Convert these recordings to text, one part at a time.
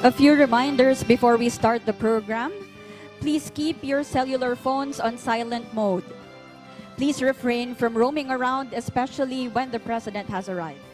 A few reminders before we start the program. Please keep your cellular phones on silent mode. Please refrain from roaming around, especially when the President has arrived.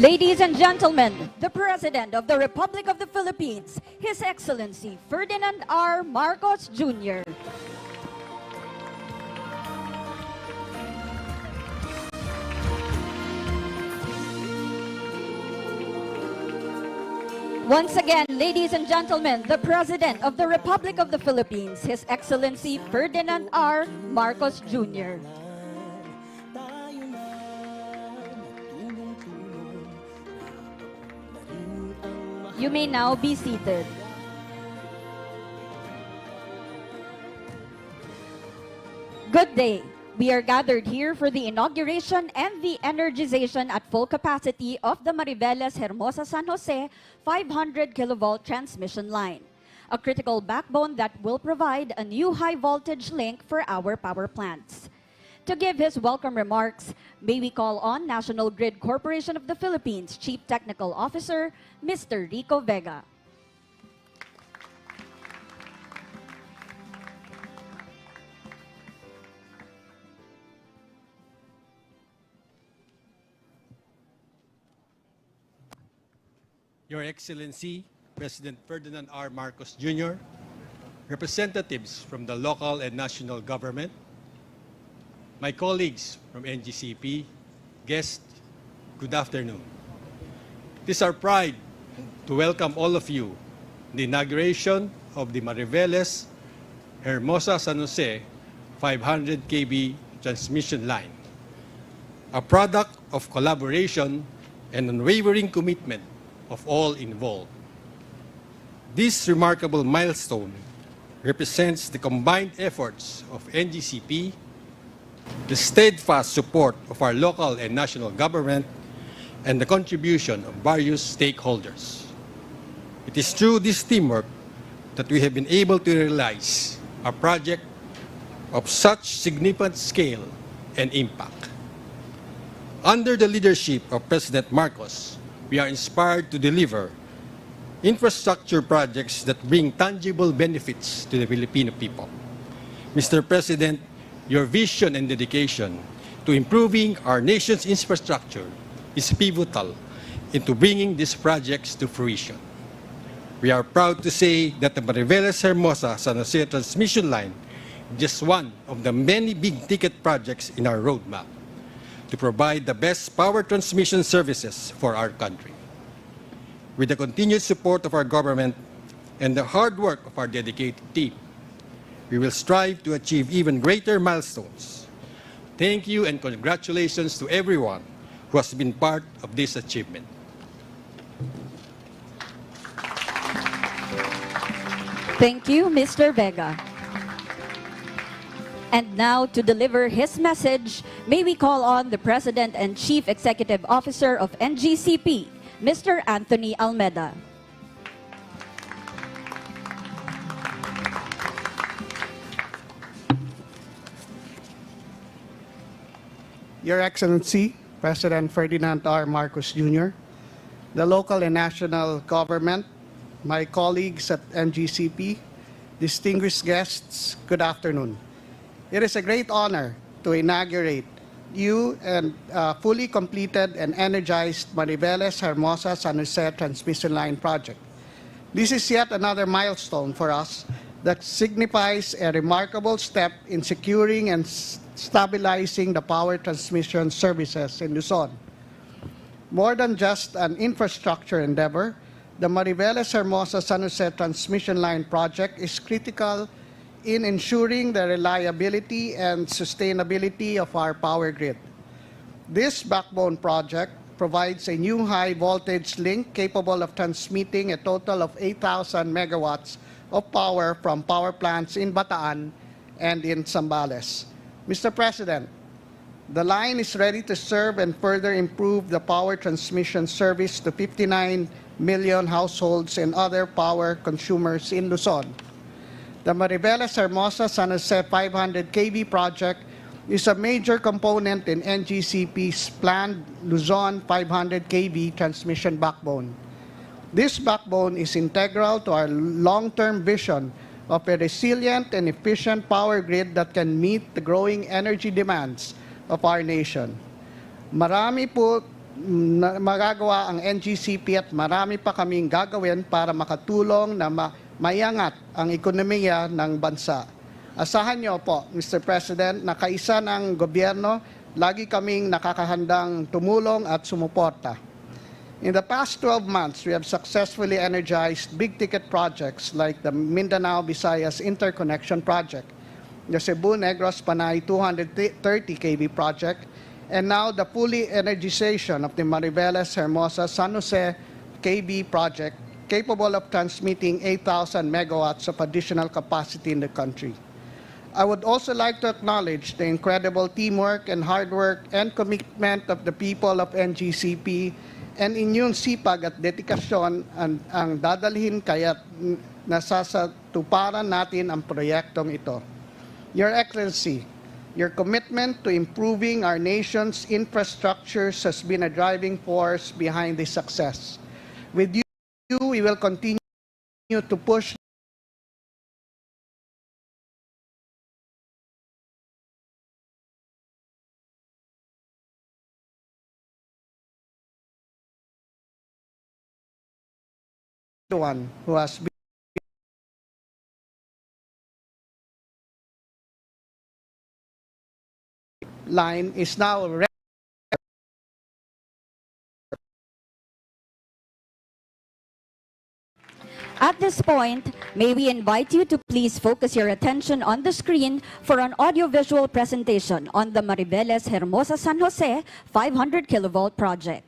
Ladies and gentlemen, the President of the Republic of the Philippines, His Excellency Ferdinand R. Marcos Jr. Once again, ladies and gentlemen, the President of the Republic of the Philippines, His Excellency Ferdinand R. Marcos Jr. You may now be seated. Good day. We are gathered here for the inauguration and the energization at full capacity of the Hermosa-San Jose 500 kilovolt transmission line, a critical backbone that will provide a new high voltage link for our power plants. To give his welcome remarks, may we call on National Grid Corporation of the Philippines Chief Technical Officer, Mr. Rico Vega. Your Excellency, President Ferdinand R. Marcos Jr., representatives from the local and national government, my colleagues from NGCP, guests, good afternoon. It is our pride to welcome all of you in the inauguration of the Hermosa-San Jose 500 kV transmission line, a product of collaboration and unwavering commitment of all involved. This remarkable milestone represents the combined efforts of NGCP, the steadfast support of our local and national government, and the contribution of various stakeholders. It is through this teamwork that we have been able to realize a project of such significant scale and impact. Under the leadership of President Marcos, we are inspired to deliver infrastructure projects that bring tangible benefits to the Filipino people. Mr. President, your vision and dedication to improving our nation's infrastructure is pivotal into bringing these projects to fruition. We are proud to say that the Hermosa-San Jose transmission line is just one of the many big-ticket projects in our roadmap to provide the best power transmission services for our country. With the continued support of our government and the hard work of our dedicated team, we will strive to achieve even greater milestones. Thank you and congratulations to everyone who has been part of this achievement. Thank you, Mr. Vega. And now, to deliver his message, may we call on the President and Chief Executive Officer of NGCP, Mr. Anthony Almeda. Your Excellency, President Ferdinand R. Marcos Jr., the local and national government, my colleagues at NGCP, distinguished guests, good afternoon. It is a great honor to inaugurate new and fully completed and energized Hermosa-San Jose transmission line project. This is yet another milestone for us that signifies a remarkable step in securing and stabilizing the power transmission services in Luzon. More than just an infrastructure endeavor, the Hermosa-San Jose transmission line project is critical in ensuring the reliability and sustainability of our power grid. This backbone project provides a new high voltage link capable of transmitting a total of 8,000 megawatts of power from power plants in Bataan and in Zambales. Mr. President, the line is ready to serve and further improve the power transmission service to 59 million households and other power consumers in Luzon. The Hermosa-San Jose 500 kV project is a major component in NGCP's planned Luzon 500 kV transmission backbone. This backbone is integral to our long-term vision of a resilient and efficient power grid that can meet the growing energy demands of our nation. Marami po magagawa ang NGCP at marami pa kaming gagawin para makatulong na maiangat ang ekonomiya ng bansa. Asahan niyo po, Mr. President, na kaisa ng gobyerno, lagi kaming nakakahandang tumulong at sumuporta. In the past 12 months, we have successfully energized big-ticket projects like the Mindanao-Visayas Interconnection Project, the Cebu-Negros Panay 230 kV project, and now the fully energization of the Mariveles Hermosa-San Jose kV project, capable of transmitting 8,000 megawatts of additional capacity in the country. I would also like to acknowledge the incredible teamwork and hard work and commitment of the people of NGCP, and inyong sipag at dedikasyon ang dadalhin kaya't nasasatuparan natin ang proyektong ito. Your Excellency, your commitment to improving our nation's infrastructures has been a driving force behind this success. With you, we will continue to push one who has been line is now ready. At this point, may we invite you to please focus your attention on the screen for an audiovisual presentation on the Mariveles Hermosa-San Jose 500 kilovolt project.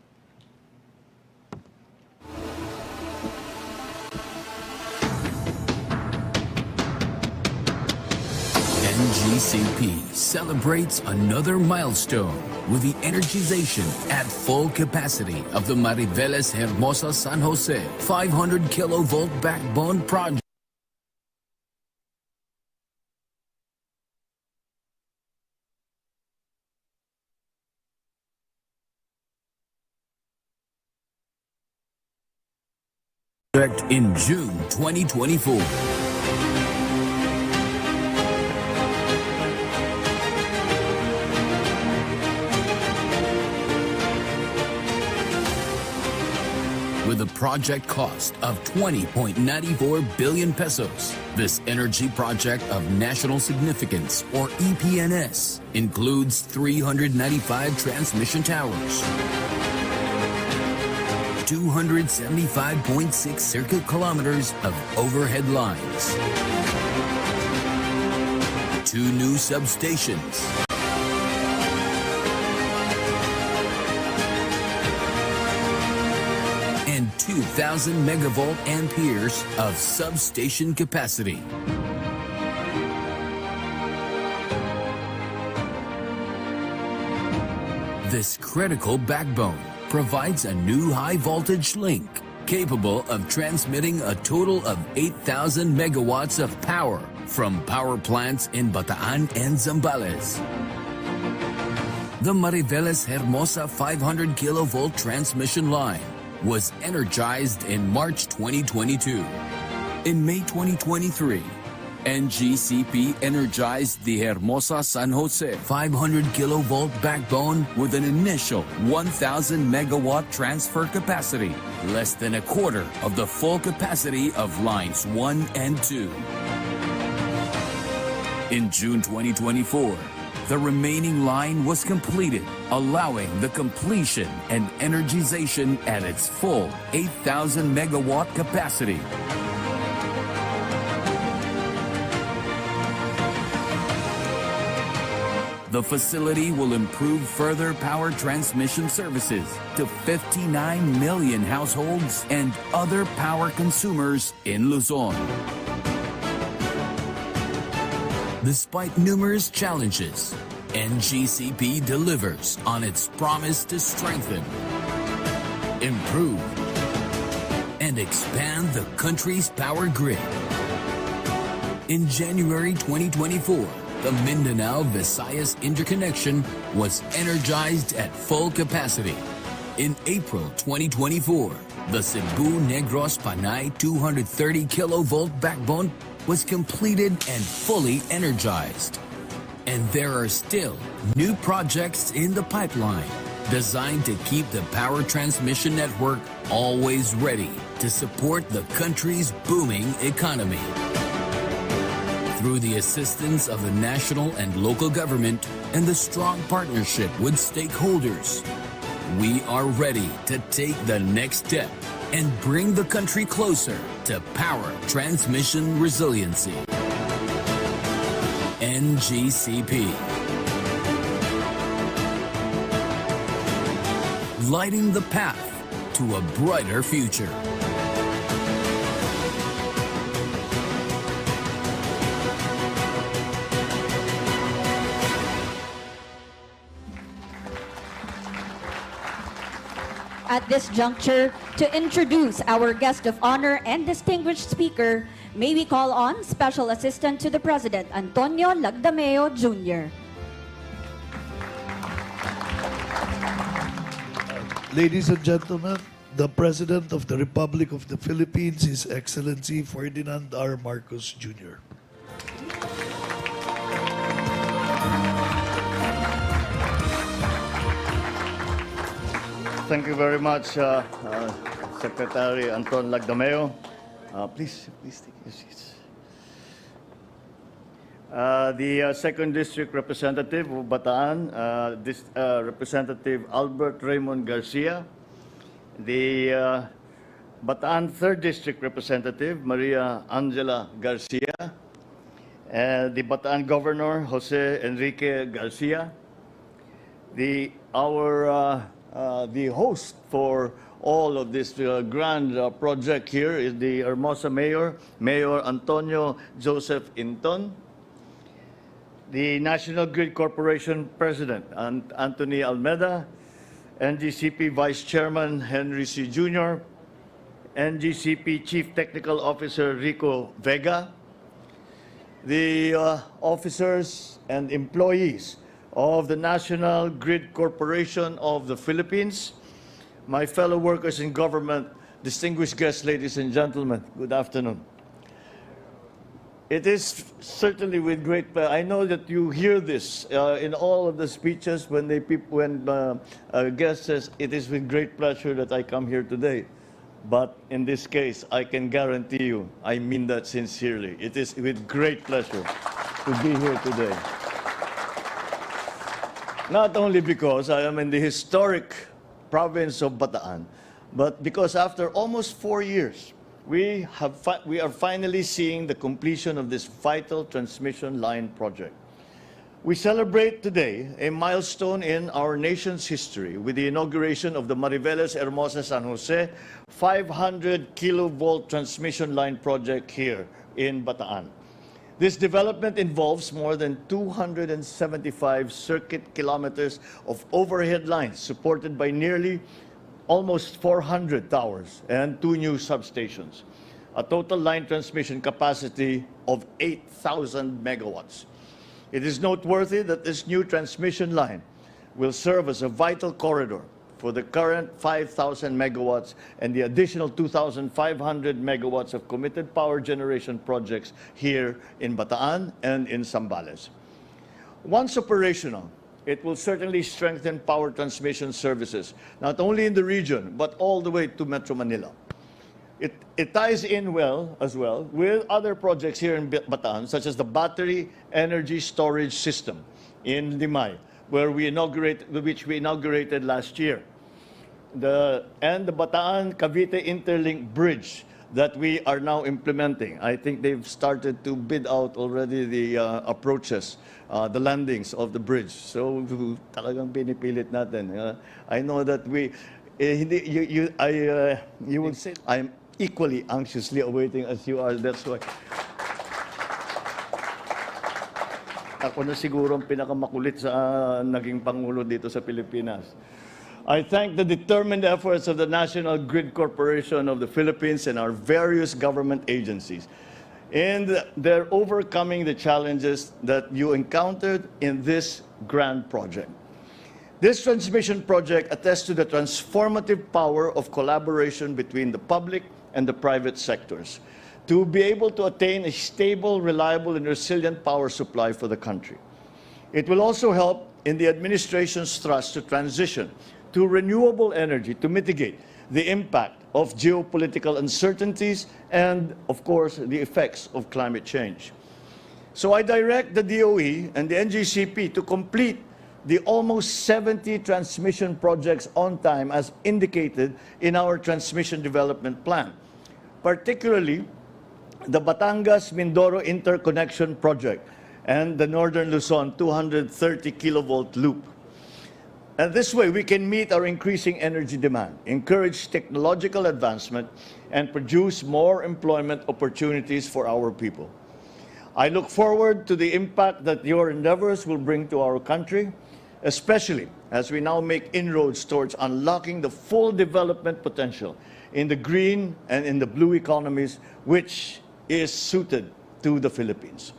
NGCP celebrates another milestone with the energization at full capacity of the Mariveles Hermosa-San Jose 500 kilovolt backbone project. In June 2024. With a project cost of 20.94 billion pesos, this energy project of national significance, or EPNS, includes 395 transmission towers, 275.6 circuit kilometers of overhead lines, 2 new substations, and 2,000 megavolt amperes of substation capacity. This critical backbone provides a new high-voltage link capable of transmitting a total of 8,000 megawatts of power from power plants in Bataan and Zambales. The Mariveles Hermosa 500 kilovolt transmission line was energized in March 2022. In May 2023, NGCP energized the Hermosa-San Jose 500 kilovolt backbone with an initial 1,000 megawatt transfer capacity, less than a quarter of the full capacity of lines 1 and 2. In June 2024, the remaining line was completed, allowing the completion and energization at its full 8,000 megawatt capacity. The facility will improve further power transmission services to 59 million households and other power consumers in Luzon. Despite numerous challenges, NGCP delivers on its promise to strengthen, improve, and expand the country's power grid. In January 2024, the Mindanao-Visayas interconnection was energized at full capacity. In April 2024, the Cebu-Negros Panay 230 kilovolt backbone was completed and fully energized. And there are still new projects in the pipeline designed to keep the power transmission network always ready to support the country's booming economy. Through the assistance of the national and local government and the strong partnership with stakeholders, we are ready to take the next step and bring the country closer to power transmission resiliency. NGCP. Lighting the path to a brighter future. At this juncture, to introduce our guest of honor and distinguished speaker, may we call on Special Assistant to the President, Antonio Lagdameo Jr. Ladies and gentlemen, the President of the Republic of the Philippines, His Excellency Ferdinand R. Marcos Jr. Thank you very much, Secretary Anton Lagdameo. Please take your seats. The Second District Representative of Bataan, Representative Albert Raymond Garcia. The Bataan Third District Representative, Maria Angela Garcia. The Bataan Governor, Jose Enrique Garcia. The host for all of this grand project here is the Hermosa Mayor, Mayor Antonio Joseph Inton. The National Grid Corporation President, Anthony Almeida. NGCP Vice Chairman, Henry C. Jr. NGCP Chief Technical Officer, Rico Vega. The officers and employees of the National Grid Corporation of the Philippines, my fellow workers in government, distinguished guests, ladies and gentlemen, good afternoon. It is certainly with great pleasure. I know that you hear this in all of the speeches when a guest says, it is with great pleasure that I come here today. But in this case, I can guarantee you, I mean that sincerely. It is with great pleasure to be here today. Not only because I am in the historic province of Bataan, but because after almost 4 years, we are finally seeing the completion of this vital transmission line project. We celebrate today a milestone in our nation's history with the inauguration of the Mariveles Hermosa-San Jose 500 kilovolt transmission line project here in Bataan. This development involves more than 275 circuit kilometers of overhead lines supported by nearly almost 400 towers and 2 new substations, a total line transmission capacity of 8,000 megawatts. It is noteworthy that this new transmission line will serve as a vital corridor for the current 5,000 megawatts and the additional 2,500 megawatts of committed power generation projects here in Bataan and in Zambales. Once operational, it will certainly strengthen power transmission services, not only in the region, but all the way to Metro Manila. It ties in well, as well, with other projects here in Bataan, such as the Battery Energy Storage System in Limay, which we inaugurated last year. And the Bataan-Cavite Interlink Bridge that we are now implementing. I think they've started to bid out already the approaches, the landings of the bridge. So talagang pinipilit natin. I know that you will say I'm equally anxiously awaiting as you are. That's why. Ako na siguro ang pinakamakulit sa naging Pangulo dito sa Pilipinas. I thank the determined efforts of the National Grid Corporation of the Philippines and our various government agencies in their overcoming the challenges that you encountered in this grand project. This transmission project attests to the transformative power of collaboration between the public and the private sectors to be able to attain a stable, reliable, and resilient power supply for the country. It will also help in the administration's thrust to transition to renewable energy to mitigate the impact of geopolitical uncertainties and, of course, the effects of climate change. So I direct the DOE and the NGCP to complete the almost 70 transmission projects on time as indicated in our transmission development plan, particularly the Batangas-Mindoro Interconnection Project and the Northern Luzon 230 kilovolt loop. And this way, we can meet our increasing energy demand, encourage technological advancement, and produce more employment opportunities for our people. I look forward to the impact that your endeavors will bring to our country, especially as we now make inroads towards unlocking the full development potential in the green and in the blue economies, which is suited to the Philippines.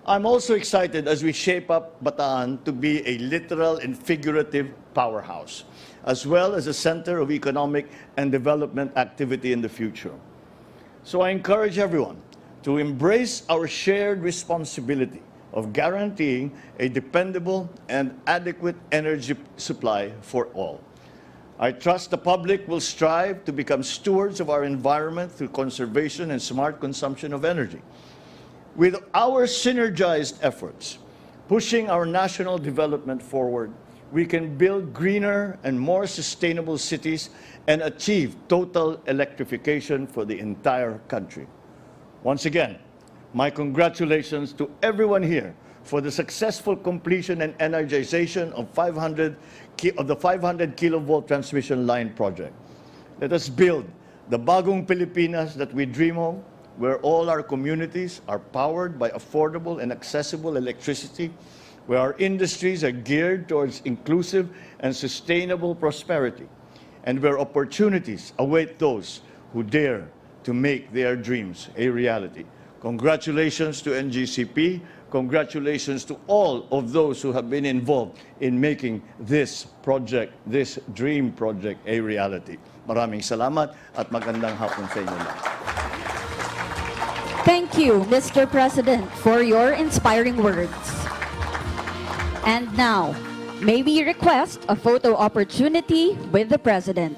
I'm also excited as we shape up Bataan to be a literal and figurative powerhouse, as well as a center of economic and development activity in the future. So I encourage everyone to embrace our shared responsibility of guaranteeing a dependable and adequate energy supply for all. I trust the public will strive to become stewards of our environment through conservation and smart consumption of energy. With our synergized efforts, pushing our national development forward, we can build greener and more sustainable cities and achieve total electrification for the entire country. Once again, my congratulations to everyone here for the successful completion and energization of the 500 kilovolt transmission line project. Let us build the Bagong Pilipinas that we dream of, where all our communities are powered by affordable and accessible electricity, where our industries are geared towards inclusive and sustainable prosperity, and where opportunities await those who dare to make their dreams a reality. Congratulations to NGCP. Congratulations to all of those who have been involved in making this project, this dream project, a reality. Maraming salamat at magandang hapon sa inyo lahat. Thank you, Mr. President, for your inspiring words. And now, may we request a photo opportunity with the President.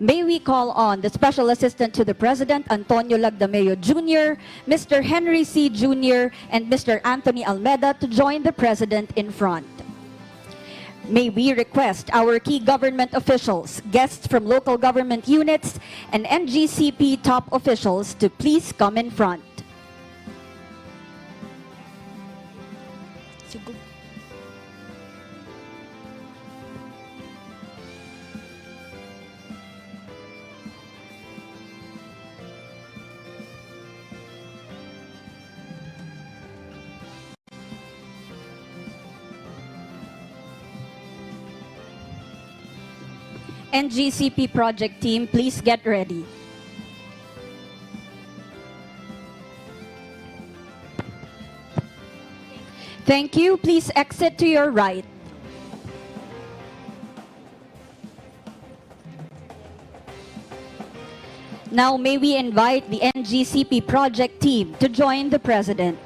May we call on the Special Assistant to the President, Antonio Lagdameo Jr., Mr. Henry C. Jr., and Mr. Anthony Almeda to join the President in front. May we request our key government officials, guests from local government units, and NGCP top officials to please come in front. NGCP project team, please get ready. Thank you. Please exit to your right. Now may we invite the NGCP project team to join the President.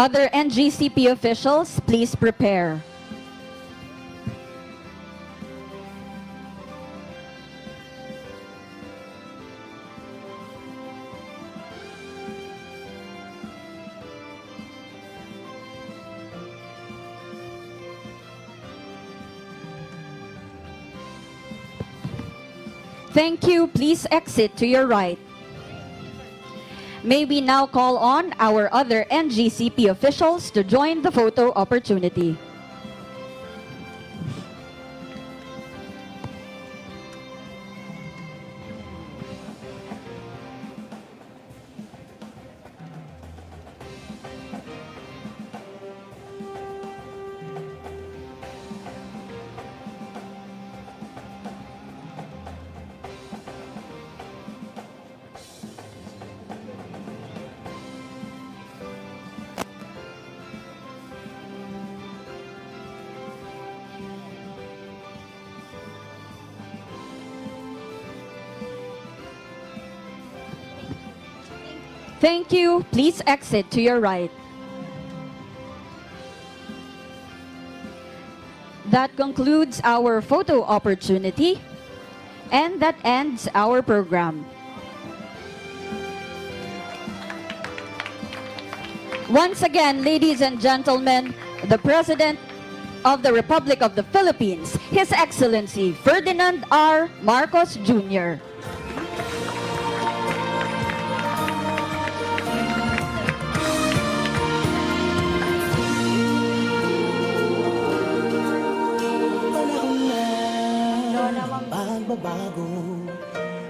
Other NGCP officials, please prepare. Thank you. Please exit to your right. May we now call on our other NGCP officials to join the photo opportunity. Thank you. Please exit to your right. That concludes our photo opportunity, and that ends our program. Once again, ladies and gentlemen, the President of the Republic of the Philippines, His Excellency Ferdinand R. Marcos Jr. Pagbabago,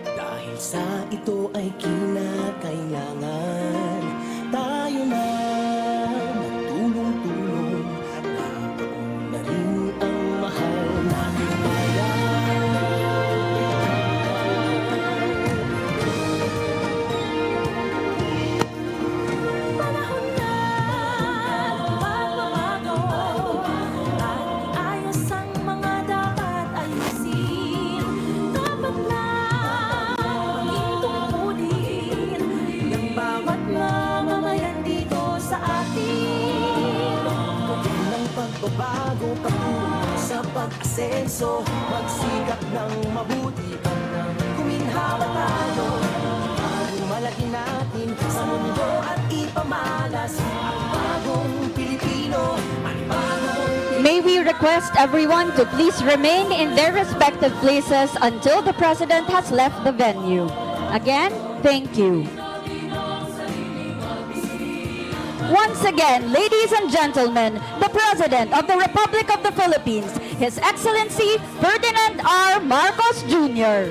dahil sa ito ay kinakailangan tayo na magtulong-tulong, napaon na rin ang mahal nating bayan. Panahon na magbabago at ayos ang mga dapat ayusin. Dapat lang maging tungkulin ng bawat mamamayan dito sa atin. Gawin ng pagbabago patungo sa pag-asenso, magsikap ng mabuti hanggang kuminhawa tayo. Bagong malaki natin sa mundo at ipamalas ang bagong Pilipino, ang bagong May we request everyone to please remain in their respective places until the President has left the venue. Again, thank you. Once again, ladies and gentlemen, the President of the Republic of the Philippines, His Excellency Ferdinand R. Marcos Jr.